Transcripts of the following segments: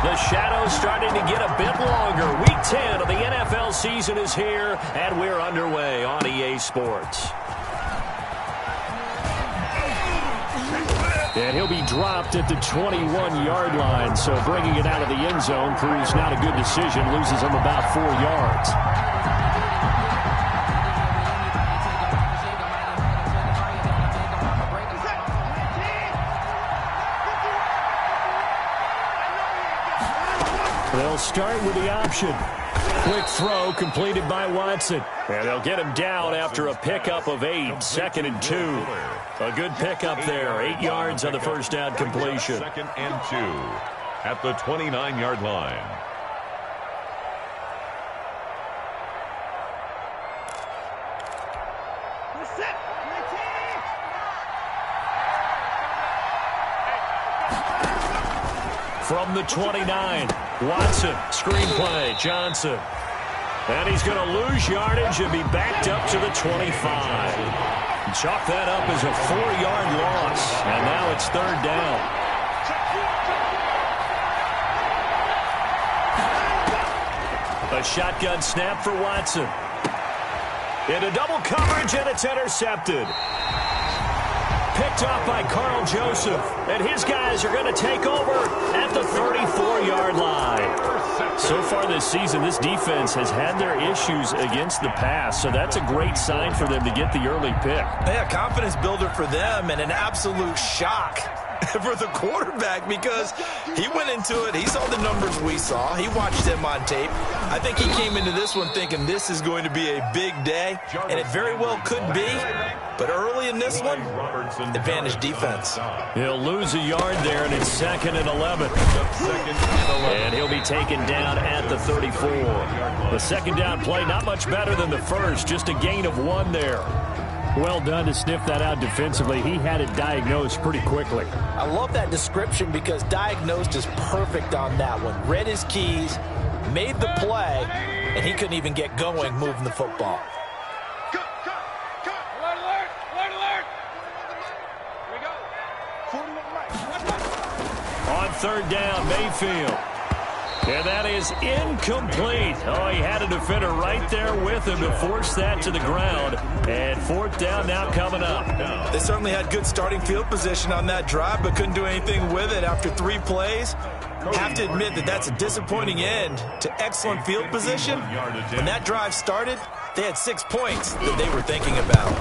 The shadow's starting to get a bit longer. Week 10 of the NFL season is here, and we're underway on EA Sports. And he'll be dropped at the 21-yard line, so bringing it out of the end zone proves not a good decision, loses him about 4 yards. They'll start with the option. Quick throw completed by Watson. And they'll get him down after a pickup of 8, 2nd and 2. A good pickup there, 8 yards on the first down completion. 2nd and 2 at the 29-yard line. From the 29, Watson, screenplay, Johnson. And he's going to lose yardage and be backed up to the 25. Chalk that up as a 4-yard loss. And now it's 3rd down. A shotgun snap for Watson. Into double coverage, and it's intercepted. Picked off by Carl Joseph. And his guys are going to take over at the 34-yard line. So far this season, this defense has had their issues against the pass, so that's a great sign for them to get the early pick. Yeah, confidence builder for them and an absolute shock for the quarterback because he went into it. He saw the numbers we saw. He watched them on tape. I think he came into this one thinking this is going to be a big day, and it very well could be. But early in this one, advantage defense. He'll lose a yard there, and it's 2nd and 11. And he'll be taken down at the 34. The second down play, not much better than the first, just a gain of 1 there. Well done to sniff that out defensively. He had it diagnosed pretty quickly. I love that description because diagnosed is perfect on that one. Read his keys, made the play, and he couldn't even get going moving the football. On 3rd down, Mayfield. And that is incomplete. Oh, he had a defender right there with him to force that to the ground. And 4th down now coming up. They certainly had good starting field position on that drive, but couldn't do anything with it after 3 plays. Have to admit that that's a disappointing end to excellent field position. When that drive started, they had 6 points that they were thinking about.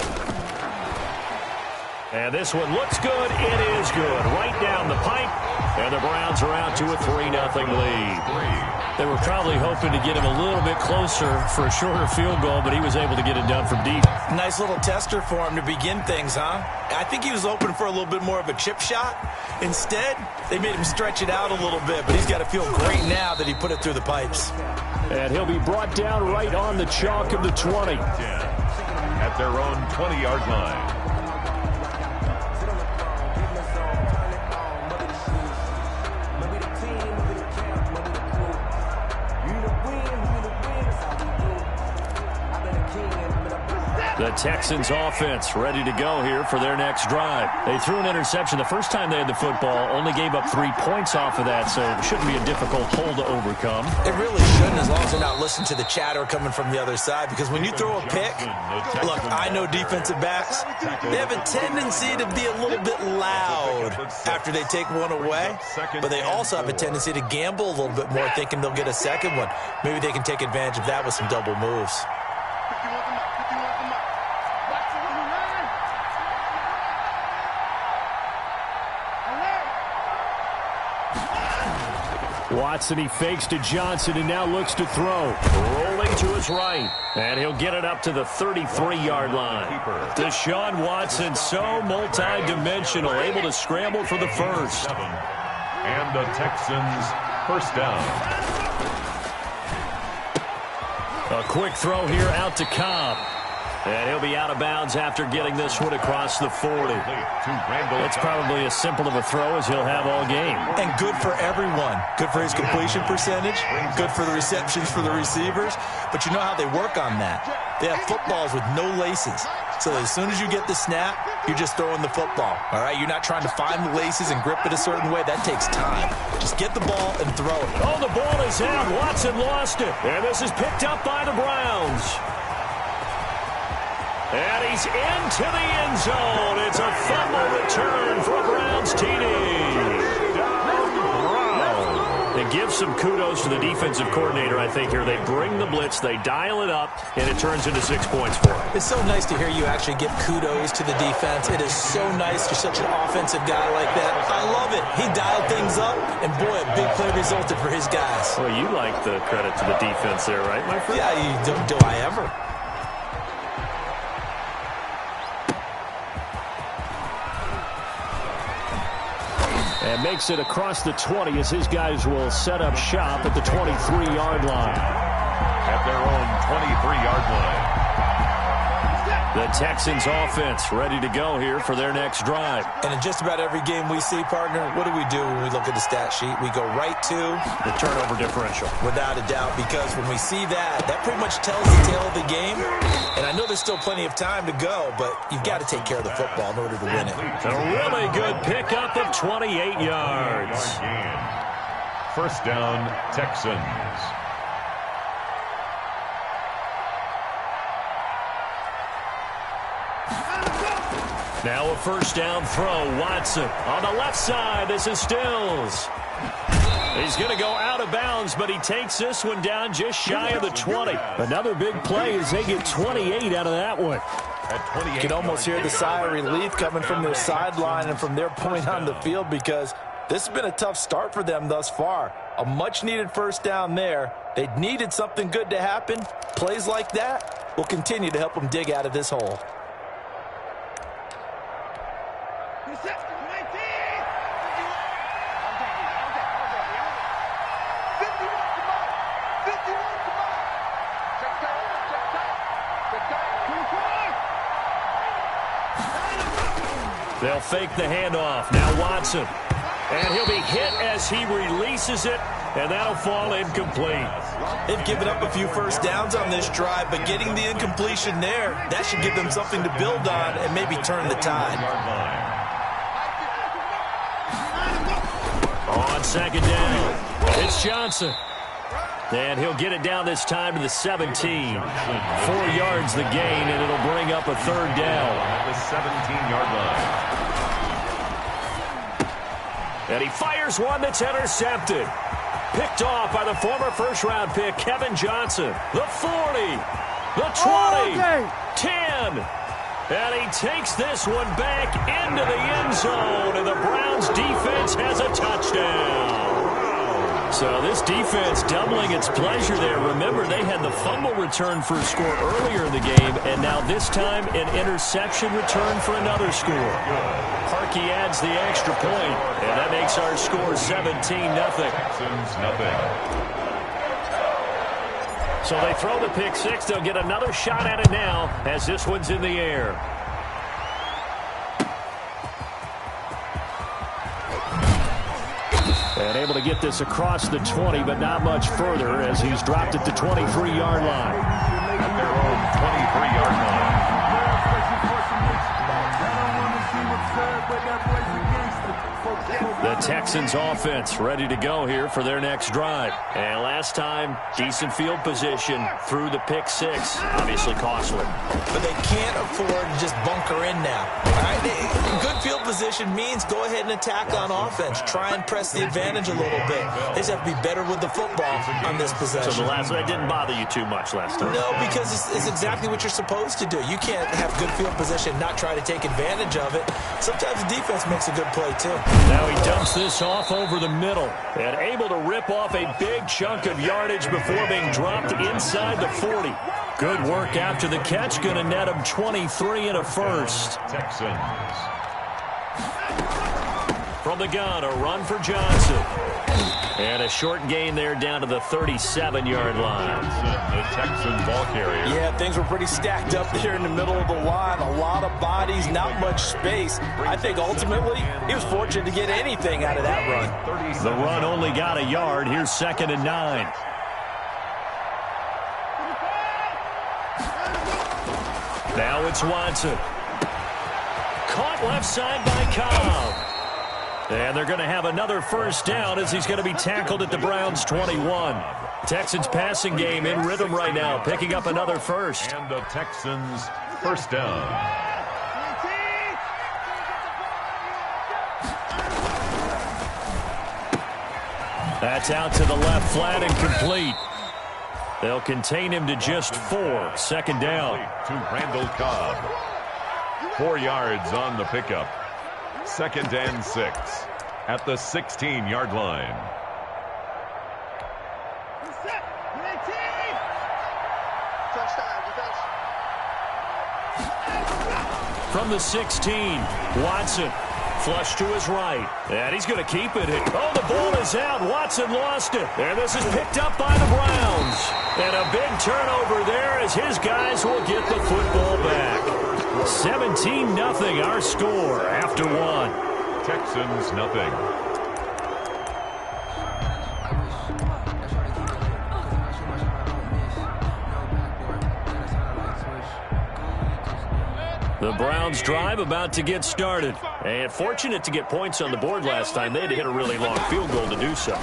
And this one looks good. It is good. Right down the pipe. And the Browns are out to a 3-0 lead. They were probably hoping to get him a little bit closer for a shorter field goal, but he was able to get it done from deep. Nice little tester for him to begin things, huh? I think he was open for a little bit more of a chip shot. Instead, they made him stretch it out a little bit, but he's got to feel great now that he put it through the pipes. And he'll be brought down right on the chalk of the 20. At their own 20-yard line. The Texans offense ready to go here for their next drive. They threw an interception the first time they had the football, only gave up 3 points off of that, so it shouldn't be a difficult hole to overcome. It really shouldn't, as long as they're not listening to the chatter coming from the other side, because when you throw a pick, look, I know defensive backs, they have a tendency to be a little bit loud after they take one away, but they also have a tendency to gamble a little bit more, thinking they'll get a second one. Maybe they can take advantage of that with some double moves. Watson, he fakes to Johnson and now looks to throw. Rolling to his right. And he'll get it up to the 33-yard line. Deshaun Watson, so multi-dimensional, able to scramble for the first. And the Texans first down. A quick throw here out to Cobb. And he'll be out of bounds after getting this one across the 40. It's probably as simple of a throw as he'll have all game. And good for everyone. Good for his completion percentage. Good for the receptions for the receivers. But you know how they work on that. They have footballs with no laces. So as soon as you get the snap, you're just throwing the football, all right? You're not trying to find the laces and grip it a certain way. That takes time. Just get the ball and throw it. Oh, the ball is out. Watson lost it. And this is picked up by the Browns. And he's into the end zone. It's a fumble return for a Browns TD. And give some kudos to the defensive coordinator, I think, here. They bring the blitz, they dial it up, and it turns into 6 points for him. It's so nice to hear you actually give kudos to the defense. It is so nice. You're such an offensive guy like that. I love it. He dialed things up, and boy, a big play resulted for his guys. Well, you like the credit to the defense there, right, my friend? Yeah, do I ever? And makes it across the 20 as his guys will set up shop at the 23-yard line. At their own 23-yard line. The Texans offense ready to go here for their next drive. And in just about every game we see, partner, what do we do when we look at the stat sheet? We go right to the turnover differential. Without a doubt, because when we see that, that pretty much tells the tale of the game. And I know there's still plenty of time to go, but you've got to take care of the football in order to win it. A really good pickup of 28 yards. First down, Texans. Now a first down throw. Watson on the left side. This is Stills. He's going to go out of bounds, but he takes this one down just shy of the 20. Another big play as they get 28 out of that one. You can almost hear the sigh of relief coming from their sideline and from their point on the field, because this has been a tough start for them thus far. A much-needed first down there. They needed something good to happen. Plays like that will continue to help them dig out of this hole. They'll fake the handoff. Now Watson. And he'll be hit as he releases it, and that'll fall incomplete. They've given up a few first downs on this drive, but getting the incompletion there, that should give them something to build on and maybe turn the tide. On second down, it's Johnson. And he'll get it down this time to the 17. 4 yards the gain, and it'll bring up a third down. At the 17-yard line. And he fires one that's intercepted. Picked off by the former first-round pick, Kevin Johnson. The 40, the 20, 10. And he takes this one back into the end zone, and the Browns defense has a touchdown. So this defense doubling its pleasure there. Remember, they had the fumble return for a score earlier in the game, and now this time an interception return for another score. Parkey adds the extra point, and that makes our score 17-0. Texans, nothing. So they throw the pick six. They'll get another shot at it now as this one's in the air. And able to get this across the 20, but not much further as he's dropped at the 23-yard line. At their own 23-yard line. The Texans offense ready to go here for their next drive. And last time, decent field position through the pick six. Obviously costly. But they can't afford to just bunker in now. All right? Good field position means go ahead and attack on offense. Try and press the advantage a little bit. They just have to be better with the football on this possession. So the last one didn't bother you too much last time? No, because it's exactly what you're supposed to do. You can't have good field position, not try to take advantage of it. Sometimes the defense makes a good play, too. Now he dumps this off over the middle and able to rip off a big chunk of yardage before being dropped inside the 40. Good work after the catch. Going to net him 23 and a first. Texans. From the gun, a run for Johnson. And a short gain there down to the 37-yard line. The Texan ball carrier. Yeah, things were pretty stacked up there in the middle of the line. A lot of bodies, not much space. I think ultimately he was fortunate to get anything out of that run. The run only got a yard. Here's 2nd and 9. Now it's Watson. Caught left side by Cobb. And they're going to have another first down as he's going to be tackled at the Browns' 21. Texans passing game in rhythm right now, picking up another first. And the Texans first down. That's out to the left flat and complete. They'll contain him to just 4. Second down. To Randall Cobb. 4 yards on the pickup. 2nd and 6 at the 16-yard line. From the 16, Watson. Flush to his right. And he's going to keep it. Oh, the ball is out. Watson lost it. And this is picked up by the Browns. And a big turnover there as his guys will get the football back. 17-0 our score after 1. Texans nothing. The Browns drive about to get started. And fortunate to get points on the board last time. They had to hit a really long field goal to do so.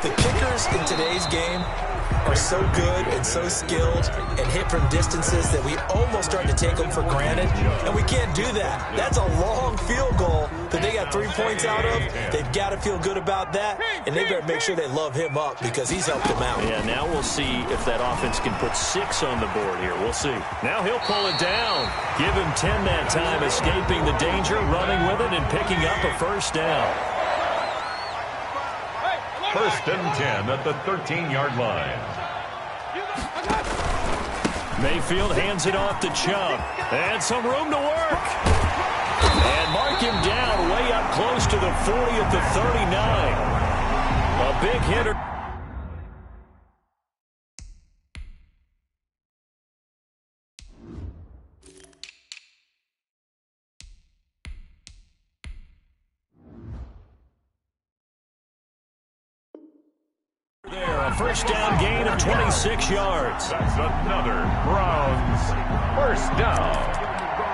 The kickers in today's game are so good and so skilled and hit from distances that we almost start to take them for granted, and we can't do that. That's a long field goal that they got 3 points out of. They've got to feel good about that, and they better make sure they love him up because he's helped them out. Yeah, now we'll see if that offense can put 6 on the board here. We'll see. Now he'll pull it down. Give him 10 that time, escaping the danger, running with it, and picking up a first down. 1st and 10 at the 13-yard line. Mayfield hands it off to Chubb. And some room to work. And mark him down way up close to the 40 at the 39. A big hitter. First down gain of 26 yards. That's another Browns first down.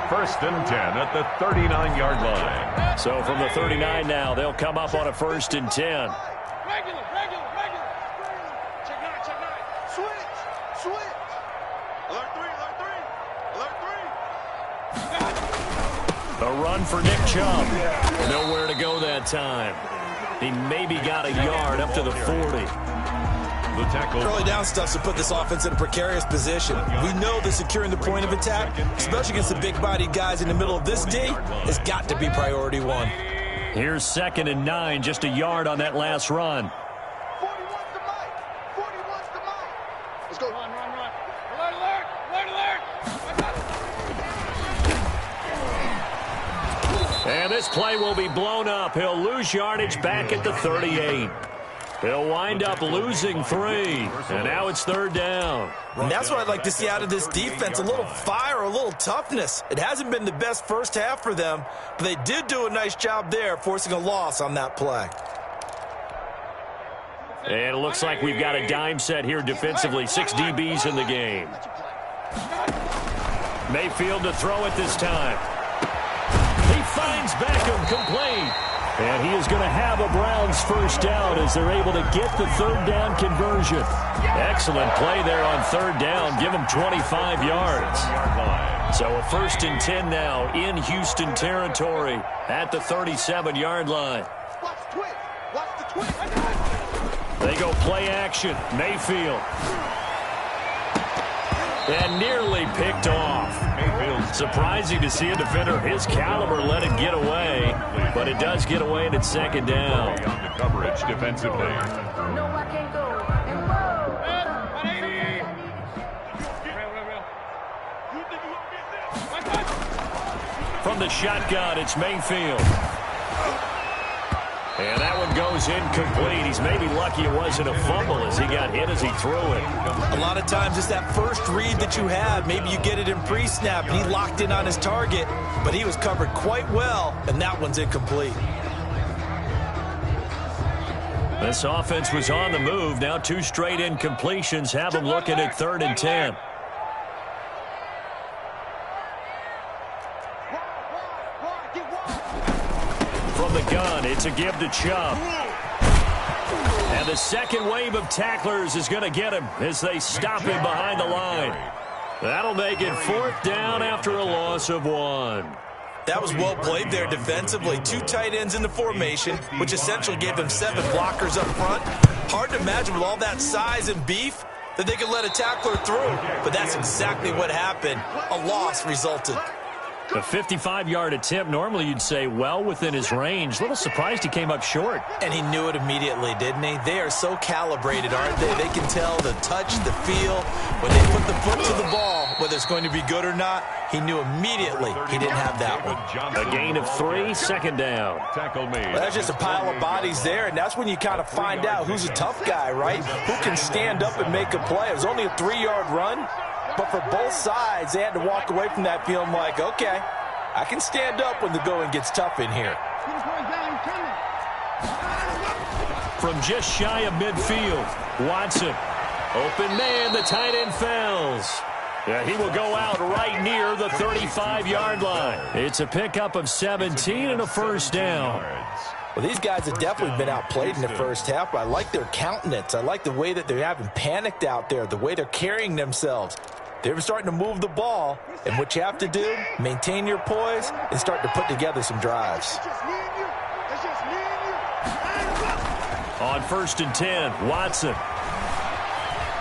1st and 10 at the 39-yard line. So from the 39 now, they'll come up on a 1st and 10. Regular. Check 9. Switch. Alert 3. A run for Nick Chubb. Nowhere to go that time. He maybe got a yard up to the 40. The tackle. Early down stuff to put this offense in a precarious position. We know that securing the point of attack, especially against the big-bodied guys in the middle of this D, has got to be priority 1. Here's 2nd and 9, just a yard on that last run. 41's the mic. Let's go. Run. Alert. And this play will be blown up. He'll lose yardage back at the 38. He'll wind up losing 3. And now it's 3rd down. And that's what I'd like to see out of this defense, a little fire, a little toughness. It hasn't been the best first half for them, but they did do a nice job there, forcing a loss on that play. And it looks like we've got a dime set here defensively. 6 DBs in the game. Mayfield to throw it this time. He finds Beckham complete. And he is going to have a Browns first down as they're able to get the 3rd down conversion. Excellent play there on 3rd down. Give him 25 yards. So a 1st and 10 now in Houston territory at the 37-yard line. Watch the twist. They go play action. Mayfield. And nearly picked off. Surprising to see a defender his caliber let it get away, but it does get away and it's 2nd down. On the coverage defensively. No, I can't go. From the shotgun, it's Mayfield. And that one goes incomplete. He's maybe lucky it wasn't a fumble as he got hit as he threw it. A lot of times it's that first read that you have. Maybe you get it in pre-snap, and he locked in on his target, but he was covered quite well, and that one's incomplete. This offense was on the move. Now 2 straight incompletions have them looking at 3rd and 10. It's a give to Chubb. And the second wave of tacklers is going to get him as they stop him behind the line. That'll make it 4th down after a loss of 1. That was well played there defensively. 2 tight ends in the formation, which essentially gave them 7 blockers up front. Hard to imagine with all that size and beef that they could let a tackler through. But that's exactly what happened. A loss resulted. A 55-yard attempt, normally you'd say well within his range. A little surprised he came up short. And he knew it immediately, didn't he? They are so calibrated, aren't they? They can tell the touch, the feel. When they put the foot to the ball, whether it's going to be good or not, he knew immediately he didn't have that one. A gain of 3, 2nd down. Tackle me. Well, that's just a pile of bodies there, and that's when you kind of find out who's a tough guy, right? Who can stand up and make a play. It was only a 3-yard run. But for both sides, they had to walk away from that feeling like, okay, I can stand up when the going gets tough in here. From just shy of midfield, Watson. Open man, the tight end fells. Yeah, he will go out right near the 35-yard line. It's a pickup of 17 and a 1st down. Well, these guys have definitely been outplayed in the first half, but I like their countenance. I like the way that they haven't panicked out there, the way they're carrying themselves. They're starting to move the ball, and what you have to do, maintain your poise and start to put together some drives. On 1st and 10, Watson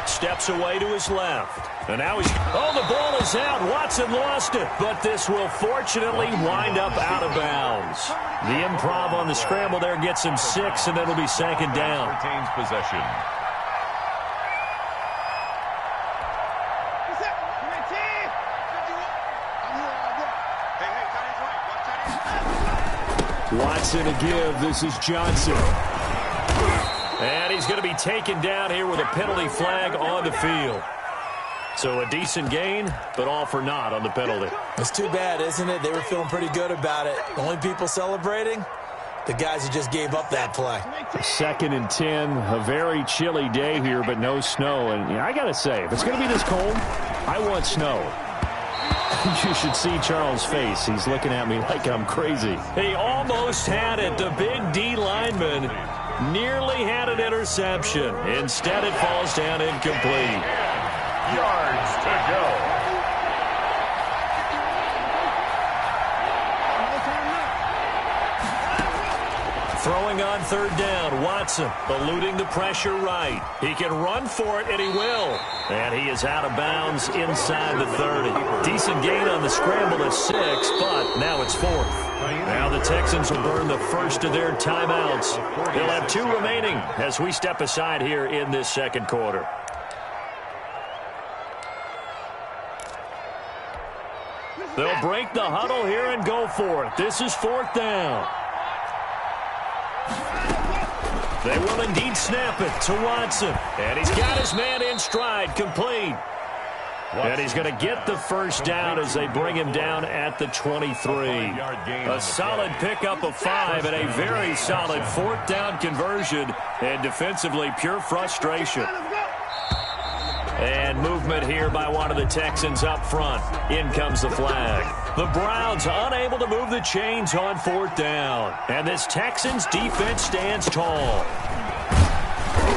steps away to his left. And now he's... Oh, the ball is out. Watson lost it. But this will fortunately wind up out of bounds. The improv on the scramble there gets him 6, and it'll be 2nd down. Retains possession. Watson to give. This is Johnson. And he's going to be taken down here with a penalty flag on the field. So a decent gain, but all for naught on the penalty. It's too bad, isn't it? They were feeling pretty good about it. The only people celebrating, the guys who just gave up that play. 2nd and 10, a very chilly day here, but no snow. And I got to say, if it's going to be this cold, I want snow. You should see Charles' face. He's looking at me like I'm crazy. He almost had it. The big D lineman nearly had an interception. Instead, it falls down incomplete. Yards to go. Throwing on 3rd down, Watson eluding the pressure right. He can run for it, and he will. And he is out of bounds inside the 30. Decent gain on the scramble at 6, but now it's 4th. Now the Texans will burn the first of their timeouts. They'll have 2 remaining as we step aside here in this 2nd quarter. They'll break the huddle here and go for it. This is 4th down. They will indeed snap it to Watson. And he's got his man in stride, complete. And he's going to get the 1st down as they bring him down at the 23. A solid pickup of 5 and a very solid 4th down conversion. And defensively, pure frustration. And movement here by one of the Texans up front. In comes the flag. The Browns unable to move the chains on 4th down. And this Texans defense stands tall.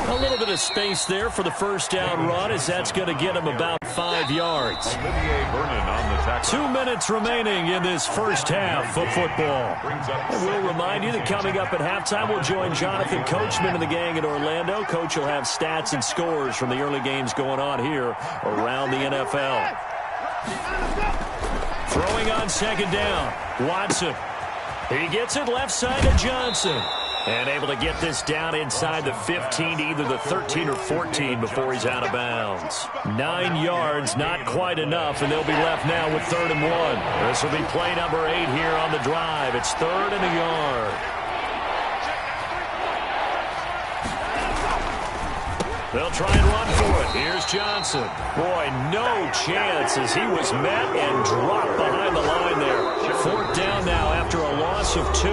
A little bit of space there for the 1st down run as that's going to get him about 5 yards. 2 minutes remaining in this first half of football. And we'll remind you that coming up at halftime, we'll join Jonathan Coachman and the gang in Orlando. Coach will have stats and scores from the early games going on here around the NFL. Throwing on 2nd down, Watson. He gets it left side to Johnson. And able to get this down inside the 15, either the 13 or 14 before he's out of bounds. 9 yards, not quite enough, and they'll be left now with 3rd and 1. This will be play number 8 here on the drive. It's 3rd and a yard. They'll try and run for it. Here's Johnson. Boy, no chance as he was met and dropped behind the line there. 4th down now after a loss of 2.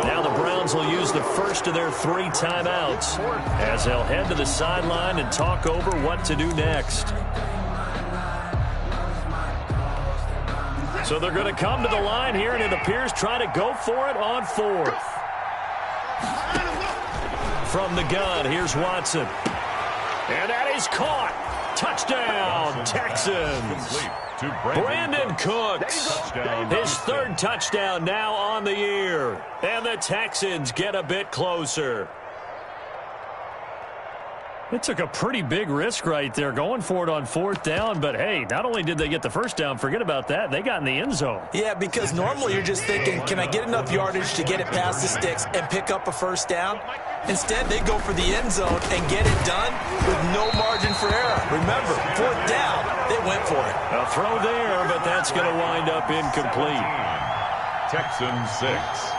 Now the Browns will use the first of their 3 timeouts as they'll head to the sideline and talk over what to do next. So they're going to come to the line here, and it appears try to go for it on 4th. from the gun. Here's Watson. And that is caught. Touchdown, Texans. Brandon Cooks, his third touchdown now on the year. And the Texans get a bit closer. It took a pretty big risk right there going for it on fourth down. But, hey, not only did they get the first down, forget about that, they got in the end zone. Yeah, because normally you're just thinking, can I get enough yardage to get it past the sticks and pick up a first down? Instead, they go for the end zone and get it done with no margin for error. Remember, fourth down, they went for it. A throw there, but that's going to wind up incomplete. Texans 6.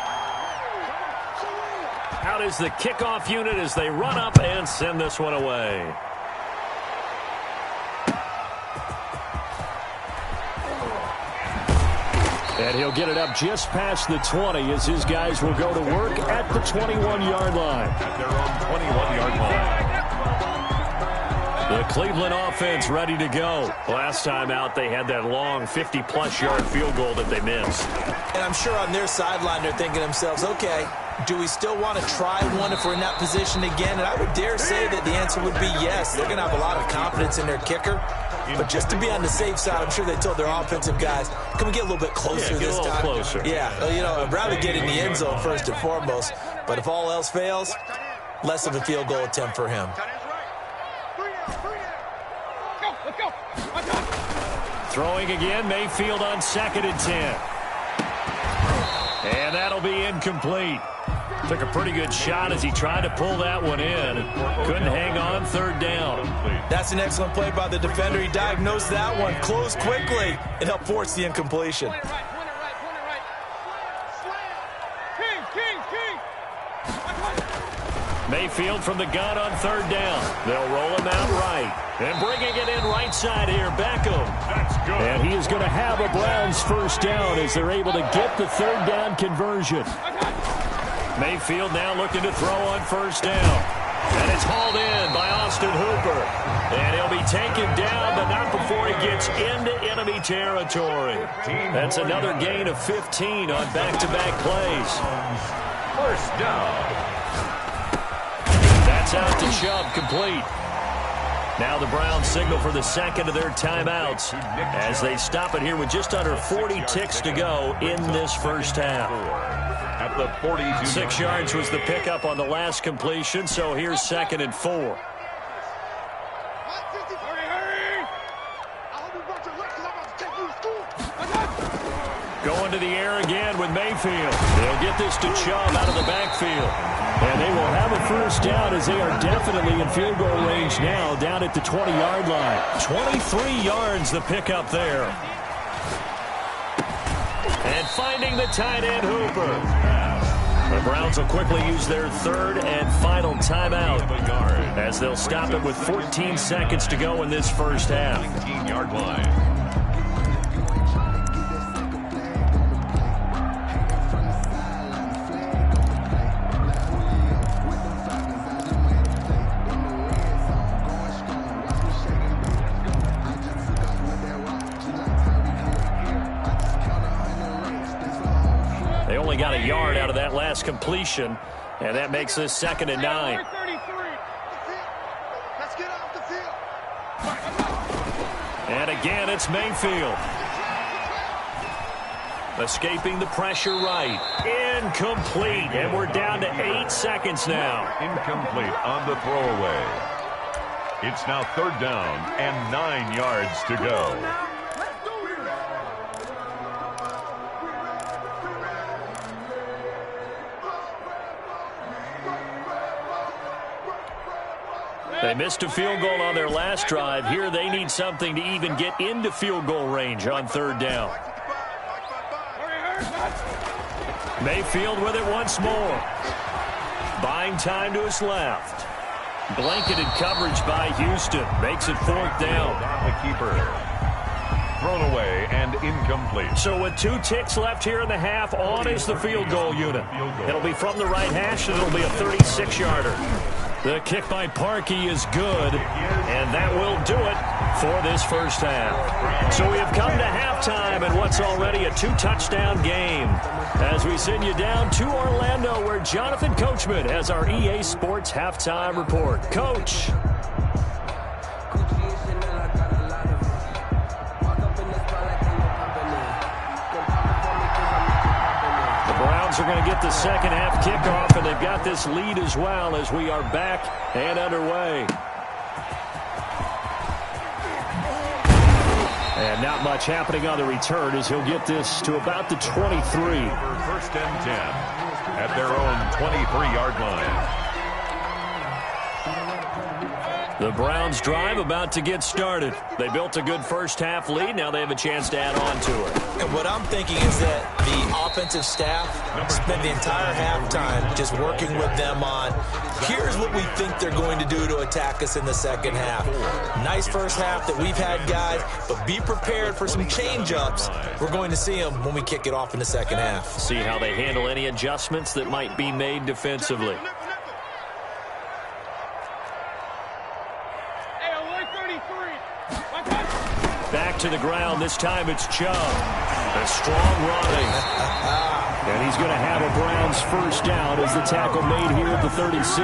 Out is the kickoff unit as they run up and send this one away. And he'll get it up just past the 20 as his guys will go to work at the 21-yard line. At their own 21-yard line. The Cleveland offense ready to go. Last time out, they had that long 50-plus yard field goal that they missed. And I'm sure on their sideline they're thinking to themselves, okay, do we still want to try one if we're in that position again? And I would dare say that the answer would be yes. They're going to have a lot of confidence in their kicker. But just to be on the safe side, I'm sure they told their offensive guys, can we get a little bit closer this time? Get a little closer. Yeah, you know, I'd rather get in the end zone first and foremost. But if all else fails, less of a field goal attempt for him. Throwing again, Mayfield on 2nd and 10. And that'll be incomplete. Took a pretty good shot as he tried to pull that one in. Couldn't hang on, 3rd down. That's an excellent play by the defender. He diagnosed that one, closed quickly, and helped force the incompletion. Mayfield from the gun on 3rd down. They'll roll him out right. And bringing it in right side here, Beckham. That's good. And he is going to have a Browns first down as they're able to get the 3rd down conversion. Mayfield now looking to throw on 1st down. And it's hauled in by Austin Hooper. And he'll be taken down, but not before he gets into enemy territory. That's another gain of 15 on back-to-back plays. First down. That's out to Chubb, complete. Now the Browns signal for the second of their timeouts as they stop it here with just under 40 ticks to go in this first half. At the 42. 6 yards was the pickup on the last completion, so here's 2nd and 4. Going to the air again with Mayfield. They'll get this to Chubb out of the backfield. And they will have a first down as they are definitely in field goal range now down at the 20-yard line. 23 yards the pickup there. And finding the tight end, Hooper. The Browns will quickly use their 3rd and final timeout as they'll stop it with 14 seconds to go in this first half. 19-yard line. They only got a yard out of that last completion, and that makes this 2nd and 9. And again, it's Mayfield. Escaping the pressure right. Incomplete, and we're down to 8 seconds now. Incomplete on the throwaway. It's now 3rd down and 9 yards to go. They missed a field goal on their last drive. Here they need something to even get into field goal range on 3rd down. Mayfield with it once more. Buying time to his left. Blanketed coverage by Houston. Makes it 4th down. The keeper. Thrown away and incomplete. So with 2 ticks left here in the half, on is the field goal unit. It'll be from the right hash, and it'll be a 36-yarder. The kick by Parkey is good, and that will do it. for this first half. So we have come to halftime in what's already a 2-touchdown game. As we send you down to Orlando, where Jonathan Coachman has our EA Sports halftime report. Coach. Are going to get the second half kickoff, and they've got this lead as well as we are back and underway. And not much happening on the return as he'll get this to about the 23. First and 10 at their own 23-yard line. The Browns drive about to get started. They built a good first half lead. Now they have a chance to add on to it. And what I'm thinking is that the offensive staff spent the entire halftime just working with them on, here's what we think they're going to do to attack us in the second half. Nice first half that we've had, guys, but be prepared for some change-ups. We're going to see them when we kick it off in the second half. See how they handle any adjustments that might be made defensively. Back to the ground. This time it's Chubb. A strong running. And he's going to have a Browns first down as the tackle made here at the 36.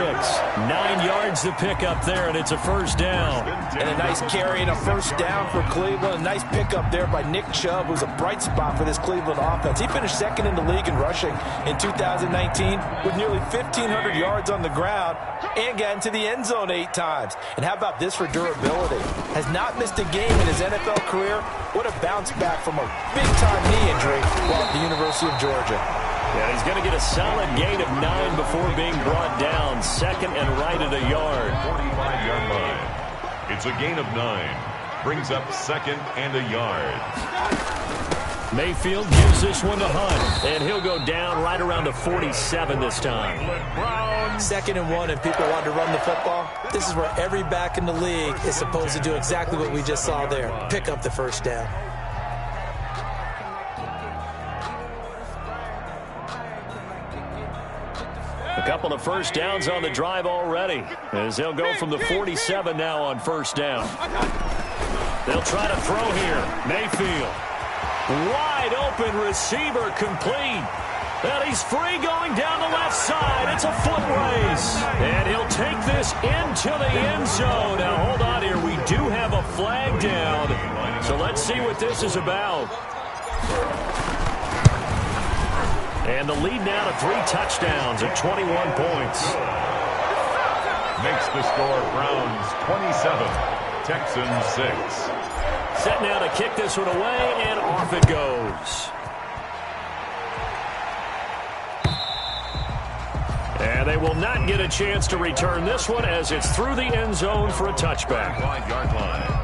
9 yards to pick up there, and it's a first down. And a nice carry and a first down for Cleveland. A nice pickup there by Nick Chubb, who's a bright spot for this Cleveland offense. He finished second in the league in rushing in 2019 with nearly 1,500 yards on the ground and got into the end zone 8 times. And how about this for durability? Has not missed a game in his NFL career. What a bounce back from a big-time knee injury while at the University of Georgia. Yeah, he's going to get a solid gain of 9 before being brought down. Second and right at a yard. 45-yard line. It's a gain of 9. Brings up second and a yard. Mayfield gives this one to Hunt, and he'll go down right around the 47 this time. Second and 1, and people want to run the football. This is where every back in the league is supposed to do exactly what we just saw there. Pick up the first down. A couple of first downs on the drive already, as they'll go from the 47 now on first down. They'll try to throw here. Mayfield. Wide open receiver complete. And he's free going down the left side. It's a foot race. And he'll take this into the end zone. Now, hold on here. We do have a flag down. So let's see what this is about. And the lead now to 3 touchdowns at 21 points. Makes the score Browns 27, Texans 6. Set now to kick this one away, and off it goes. And they will not get a chance to return this one as it's through the end zone for a touchback. 5-yard line.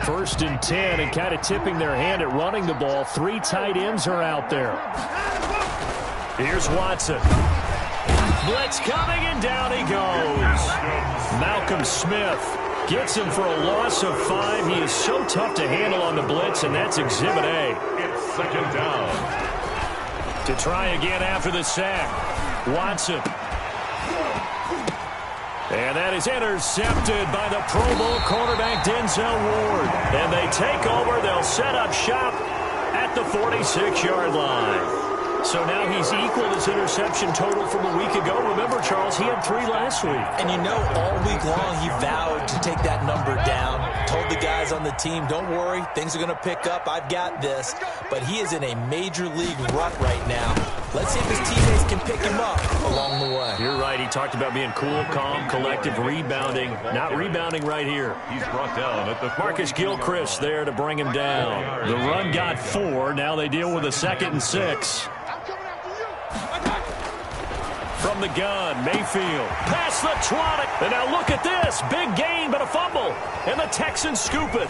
First and 10, and kind of tipping their hand at running the ball. 3 tight ends are out there. Here's Watson. Blitz coming, and down he goes. Malcolm Smith gets him for a loss of 5. He is so tough to handle on the blitz, and that's Exhibit A. It's second down. To try again after the sack. Watson. And that is intercepted by the Pro Bowl cornerback Denzel Ward. And they take over. They'll set up shop at the 46-yard line. So now he's equaled his interception total from a week ago. Remember, Charles, he had 3 last week. And you know, all week long he vowed to take that number down. Told the guys on the team, don't worry, things are going to pick up. I've got this. But he is in a major league rut right now. Let's see if his teammates can pick him up along the way. You're right. He talked about being cool, calm, collective, rebounding. Not rebounding right here. He's brought down at the Marcus Gilchrist there to bring him down. The run got 4. Now they deal with a 2nd and 6. From the gun, Mayfield. Past the 20. And now look at this. Big gain, but a fumble. And the Texans scoop it.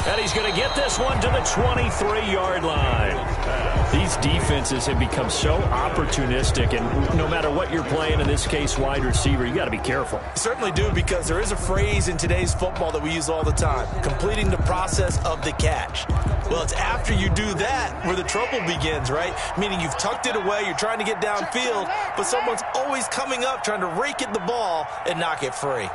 And he's going to get this one to the 23-yard line. These defenses have become so opportunistic, and no matter what you're playing, in this case, wide receiver, you got to be careful. Certainly do, because there is a phrase in today's football that we use all the time, completing the process of the catch. Well, it's after you do that where the trouble begins, right? Meaning you've tucked it away, you're trying to get downfield, but someone's always coming up trying to rake at the ball and knock it free.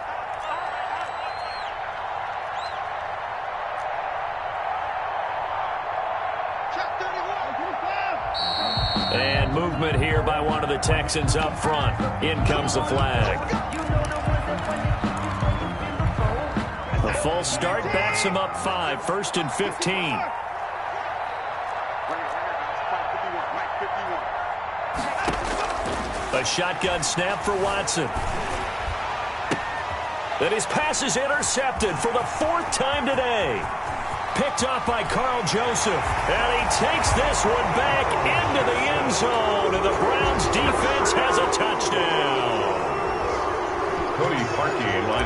And movement here by one of the Texans up front. In comes the flag. A false start backs him up 5, 1st and 15. A shotgun snap for Watson. And his pass is intercepted for the 4th time today. Picked off by Carl Joseph. And he takes this one back into the end zone. And the Browns defense has a touchdown.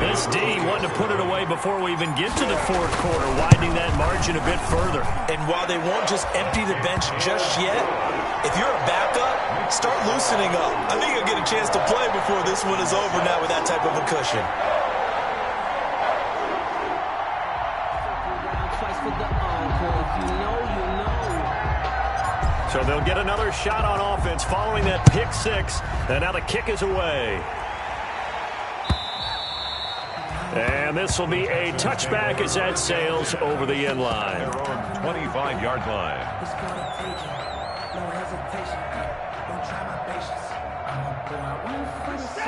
This D wanted to put it away before we even get to the 4th quarter, widening that margin a bit further. And while they won't just empty the bench just yet, if you're a backup, start loosening up. I think you'll get a chance to play before this one is over now with that type of a cushion. So they'll get another shot on offense following that pick 6. And now the kick is away. And this will be a touchback as that sails over the end line. 25-yard line.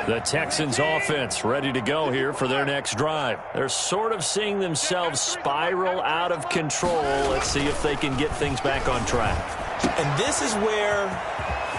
The Texans offense ready to go here for their next drive. They're sort of seeing themselves spiral out of control. Let's see if they can get things back on track. And this is where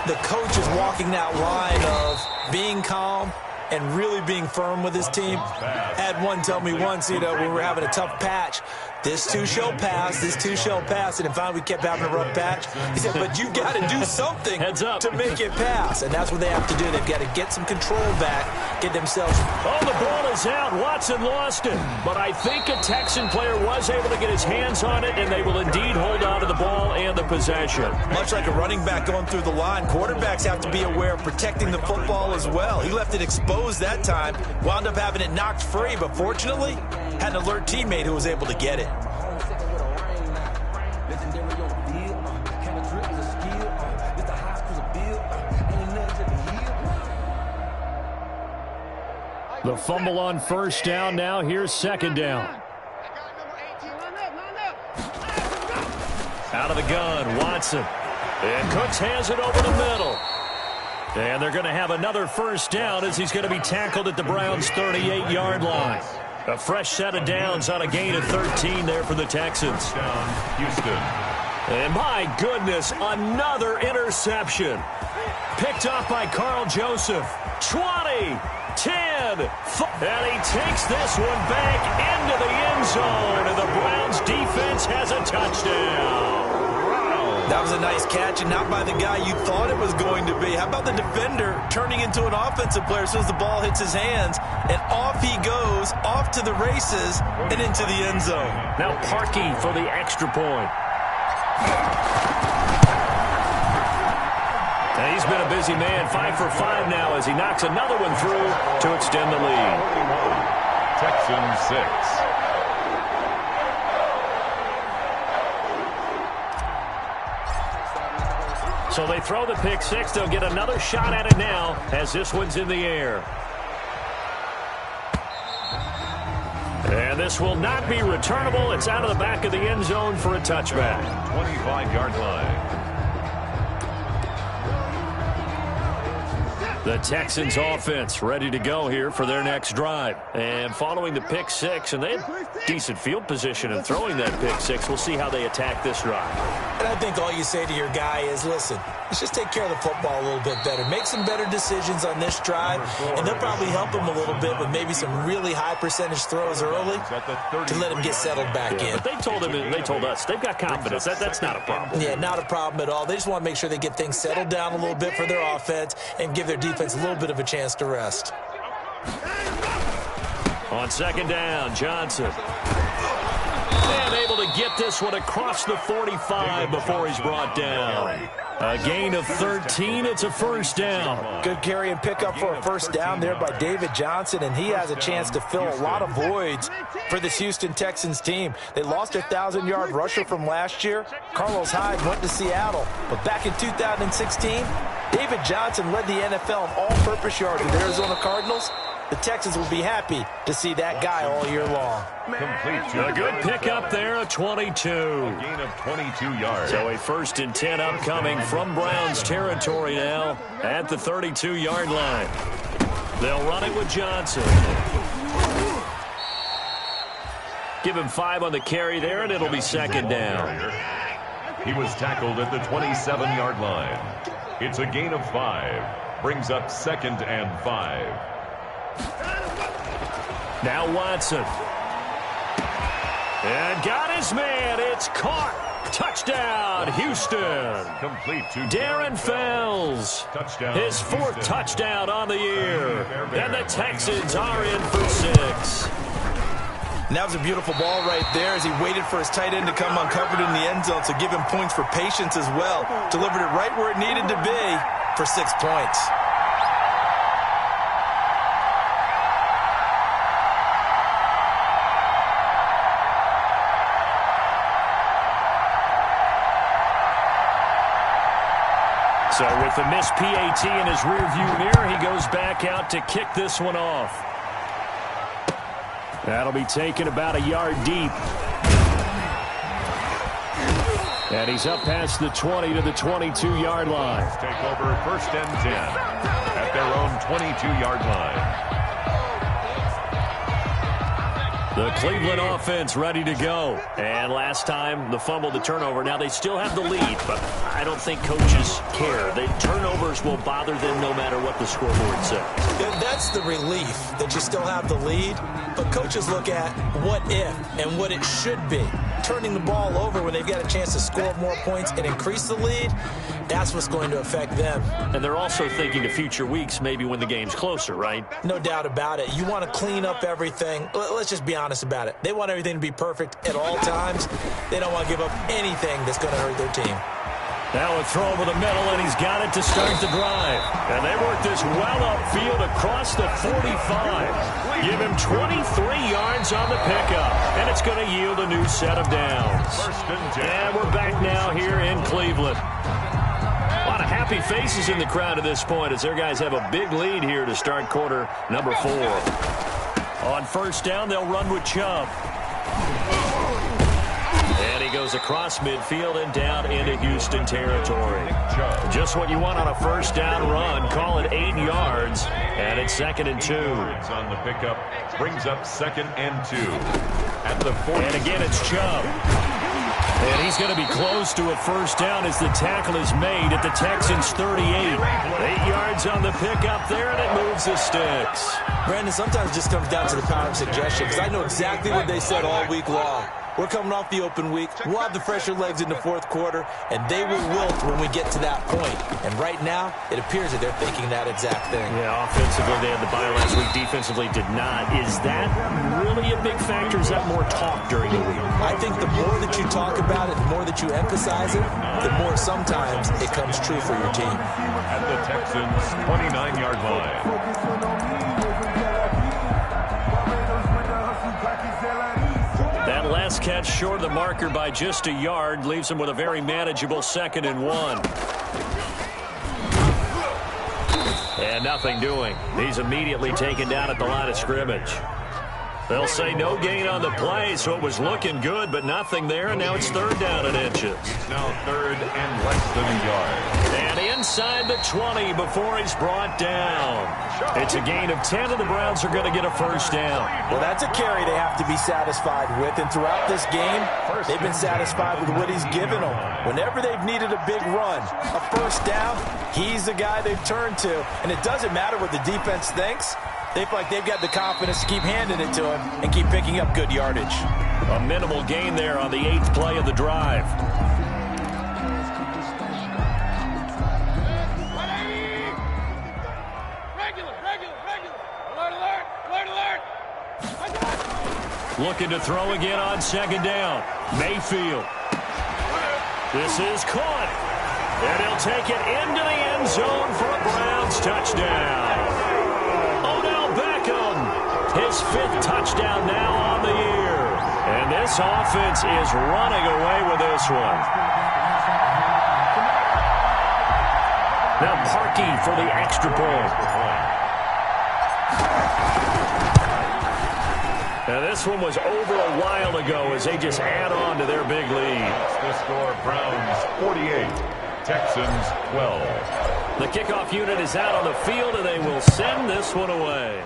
the coach is walking that line of being calm and really being firm with his team. I had one tell me once, when we were having a tough patch, this too shall pass, this too shall pass. And finally we kept having a rough patch. He said, but you got to do something to make it pass. And that's what they have to do. They've got to get some control back, get themselves. Oh, the ball is out. Watson lost it. But I think a Texan player was able to get his hands on it, and they will indeed hold on to the ball and the possession. Much like a running back going through the line, quarterbacks have to be aware of protecting the football as well. He left it exposed that time, wound up having it knocked free, but fortunately, had an alert teammate who was able to get it. The fumble on 1st down. Now here's 2nd down. Out of the gun, Watson. And Cooks has it over the middle. And they're going to have another 1st down as he's going to be tackled at the Browns' 38-yard line. A fresh set of downs on a gain of 13 there for the Texans. Houston. And my goodness, another interception. Picked off by Carl Joseph. 20, 10, 5. And he takes this one back into the end zone. And the Browns defense has a touchdown. That was a nice catch, and not by the guy you thought it was going to be. How about the defender turning into an offensive player as soon as the ball hits his hands, and off he goes, off to the races, and into the end zone. Now Parkey for the extra point. And he's been a busy man, 5 for 5 now as he knocks another one through to extend the lead. Texans 6. So they throw the pick 6. They'll get another shot at it now as this one's in the air. And this will not be returnable. It's out of the back of the end zone for a touchback. 25-yard line. The Texans offense ready to go here for their next drive. And following the pick 6, and they had decent field position in throwing that pick 6. We'll see how they attack this drive. And I think all you say to your guy is, listen, let's just take care of the football a little bit better. Make some better decisions on this drive, and they'll probably help him a little bit with maybe some really high percentage throws early to let him get settled back in. But they told us they've got confidence. That's not a problem. Yeah, not a problem at all. They just want to make sure they get things settled down a little bit for their offense and give their defense a little bit of a chance to rest. On 2nd down, Johnson. And able to get this one across the 45 before he's brought down. A gain of 13. It's a first down. Good carry and pickup for a first down there by David Johnson, and he has a chance to fill a lot of voids for this Houston Texans team. They lost their 1,000-yard rusher from last year. Carlos Hyde went to Seattle, but back in 2016, David Johnson led the NFL in all-purpose yards with the Arizona Cardinals. The Texans will be happy to see that guy all year long. A good pickup there, a 22. A gain of 22 yards. So a 1st and 10 upcoming from Browns territory now at the 32-yard line. They'll run it with Johnson. Give him 5 on the carry there, and it'll be second down. He was tackled at the 27-yard line. It's a gain of 5. Brings up 2nd and 5. Now Watson. And got his man. It's caught. Touchdown, Houston. Complete to Darren Fells. Touchdown. His 4th touchdown on the year. And the Texans are in for 6. And that was a beautiful ball right there as he waited for his tight end to come uncovered in the end zone, so give him points for patience as well. Delivered it right where it needed to be for 6 points. So with the missed PAT in his rearview mirror, he goes back out to kick this one off. That'll be taken about a yard deep. And he's up past the 20 to the 22-yard line. Take over 1st and 10 at their own 22-yard line. The Cleveland offense ready to go. And last time, the fumble, the turnover. Now, they still have the lead, but I don't think coaches care. The turnovers will bother them no matter what the scoreboard says. That's the relief that you still have the lead. But coaches look at what if and what it should be. Turning the ball over when they've got a chance to score more points and increase the lead, that's what's going to affect them. And they're also thinking to future weeks, maybe when the game's closer, right? No doubt about it. You want to clean up everything. Let's just be honest about it. They want everything to be perfect at all times. They don't want to give up anything that's going to hurt their team. Now a throw over the middle, and he's got it to start the drive. And they work this well upfield across the 45. Give him 23 yards on the pickup, and it's going to yield a new set of downs. 1st and 10. And we're back now here in Cleveland. A lot of happy faces in the crowd at this point as their guys have a big lead here to start quarter number 4. On 1st down, they'll run with Chubb. And he goes across midfield and down into Houston territory. Just what you want on a 1st down run. Call it 8 yards, and it's 2nd and 2. On the pickup, brings up 2nd and 2 at the 40. And again, it's Chubb. And he's going to be close to a 1st down as the tackle is made at the Texans' 38. 8 yards on the pickup there, and it moves the sticks. Brandon, sometimes it just comes down to the power of suggestion, because I know exactly what they said all week long. We're coming off the open week. We'll have the fresher legs in the 4th quarter, and they will wilt when we get to that point. And right now, it appears that they're thinking that exact thing. Yeah, offensively, they had the bye last week. Defensively, did not. Is that really a big factor? Is that more talk during the week? I think the more that you talk about it, the more that you emphasize it, the more sometimes it comes true for your team. At the Texans' 29-yard line. That last catch short of the marker by just a yard leaves him with a very manageable 2nd and 1. And nothing doing. He's immediately taken down at the line of scrimmage. They'll say no gain on the play, so it was looking good, but nothing there, and now it's 3rd down and inches. It's now 3rd and less than a yard. And inside the 20 before he's brought down. It's a gain of 10, and the Browns are going to get a 1st down. Well, that's a carry they have to be satisfied with, and throughout this game, they've been satisfied with what he's given them. Whenever they've needed a big run, a 1st down, he's the guy they've turned to, and it doesn't matter what the defense thinks. They feel like they've got the confidence to keep handing it to him and keep picking up good yardage. A minimal gain there on the 8th play of the drive. Looking to throw again on 2nd down. Mayfield. This is caught. And he'll take it into the end zone for a Browns touchdown. Odell Beckham, his 5th touchdown now on the year. And this offense is running away with this one. Now Parkey for the extra point. Now this one was over a while ago as they just add on to their big lead. The score, Browns 48, Texans 12. The kickoff unit is out on the field, and they will send this one away.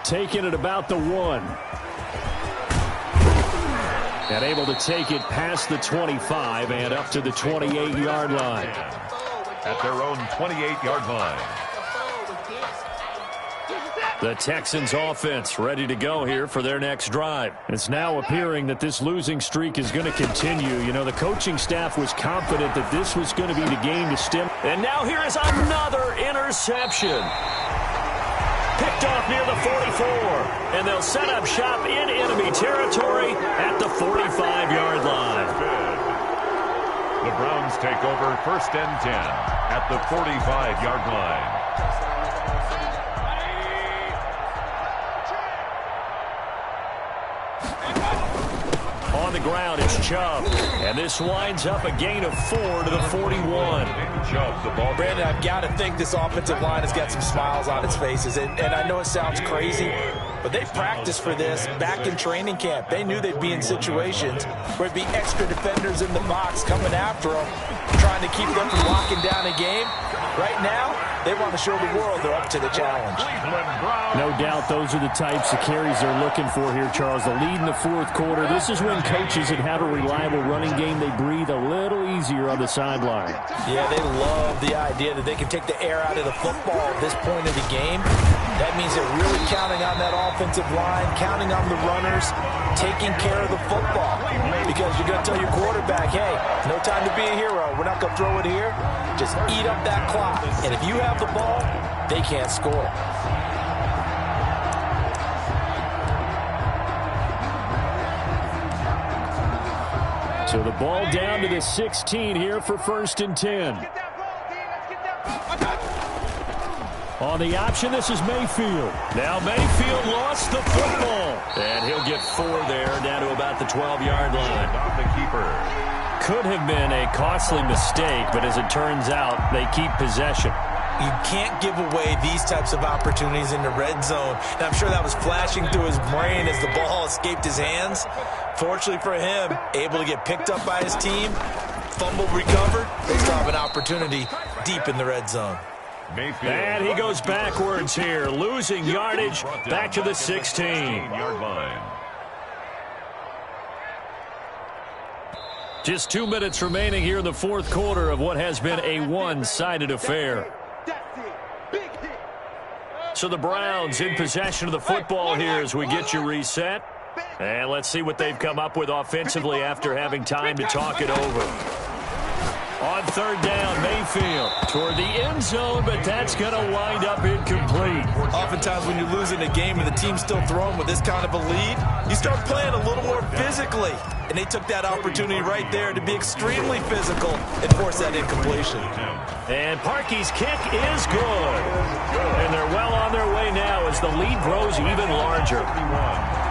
Taking it about the 1. And able to take it past the 25 and up to the 28-yard line. At their own 28-yard line. The Texans offense ready to go here for their next drive. It's now appearing that this losing streak is going to continue. You know, the coaching staff was confident that this was going to be the game to stem. And now here is another interception. Picked off near the 44. And they'll set up shop in enemy territory at the 45-yard line. The Browns take over 1st and 10 at the 45-yard line. On the ground, it's Chubb. And this winds up a gain of 4 to the 41. Chubb, the ball. Brandon, I've got to think this offensive line has got some smiles on its faces. And I know it sounds crazy, but they practiced for this back in training camp. They knew they'd be in situations where it'd be extra defenders in the box coming after them, trying to keep them from locking down a game. Right now, they want to show the world they're up to the challenge. No doubt those are the types of carries they're looking for here, Charles. The lead in the 4th quarter. This is when coaches that have a reliable running game, they breathe a little easier on the sideline. Yeah, they love the idea that they can take the air out of the football at this point of the game. That means they're really counting on that offensive line, counting on the runners, taking care of the football. Because you're going to tell your quarterback, hey, no time to be a hero. We're not going to throw it here. Just eat up that clock. And if you have the ball, they can't score. So the ball down to the 16 here for 1st and 10. On the option, this is Mayfield. Now Mayfield lost the football. And he'll get 4 there, down to about the 12-yard line. Off the keeper. Could have been a costly mistake, but as it turns out, they keep possession. You can't give away these types of opportunities in the red zone. And I'm sure that was flashing through his brain as the ball escaped his hands. Fortunately for him, able to get picked up by his team, fumble recovered. They still have an opportunity deep in the red zone. Mayfield. And he goes backwards here, losing yardage back to the 16-yard line. Just 2 minutes remaining here in the 4th quarter of what has been a one-sided affair. So the Browns in possession of the football here as we get you reset. And let's see what they've come up with offensively after having time to talk it over. On 3rd down, Mayfield toward the end zone, but that's going to wind up incomplete. Oftentimes when you're losing a game and the team's still throwing with this kind of a lead, you start playing a little more physically. And they took that opportunity right there to be extremely physical and force that incompletion. And Parkey's kick is good. And they're well on their way now as the lead grows even larger.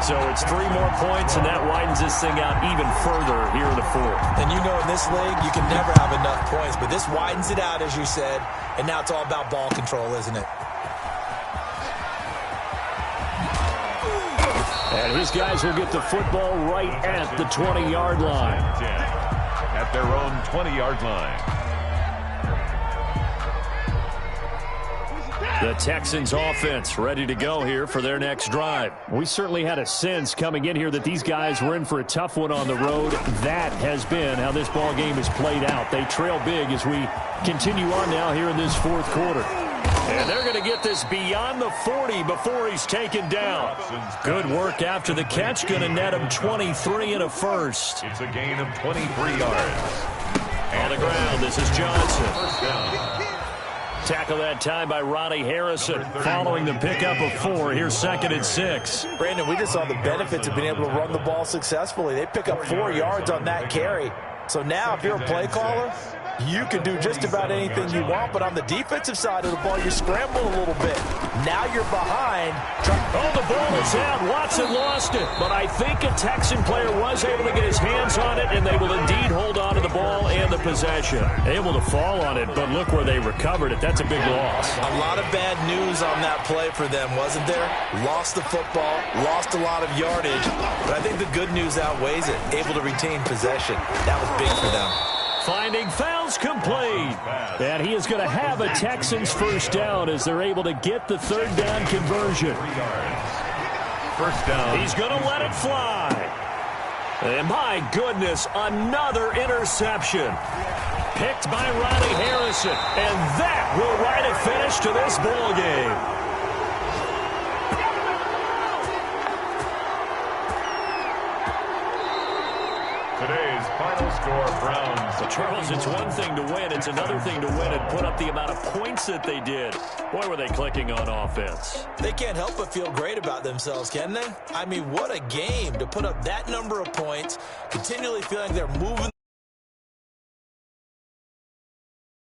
So it's 3 more points, and that widens this thing out even further here in the 4th. And you know in this league, you can never have enough points, but this widens it out, as you said, and now it's all about ball control, isn't it? And his guys will get the football right at the 20-yard line. At their own 20-yard line. The Texans offense ready to go here for their next drive. We certainly had a sense coming in here that these guys were in for a tough one on the road. That has been how this ball game has played out. They trail big as we continue on now here in this 4th quarter. And they're going to get this beyond the 40 before he's taken down. Good work after the catch. Going to net him 23 and a first. It's a gain of 23 yards. On the ground, this is Johnson. First down. Tackle that time by Ronnie Harrison. Following the pickup of 4, here's 2nd and 6. Brandon, we just saw the benefits of being able to run the ball successfully. They pick up 4 yards on that carry. So now if you're a play caller, you can do just about anything you want, but on the defensive side of the ball, you scramble a little bit. Now you're behind. Oh, the ball is out. Watson lost it. But I think a Texan player was able to get his hands on it, and they will indeed hold on to the ball and the possession. Able to fall on it, but look where they recovered it. That's a big loss. A lot of bad news on that play for them, wasn't there? Lost the football, lost a lot of yardage, but I think the good news outweighs it. Able to retain possession. That was big for them. Finding fouls complete. And he is going to have a Texans first down as they're able to get the 3rd down conversion. First down. He's going to let it fly. And my goodness, another interception. Picked by Ronnie Harrison. And that will write a finish to this ball game. Today's final score, Browns. Charles, it's one thing to win. It's another thing to win and put up the amount of points that they did. Boy, were they clicking on offense. They can't help but feel great about themselves, can they? I mean, what a game to put up that number of points, continually feeling they're moving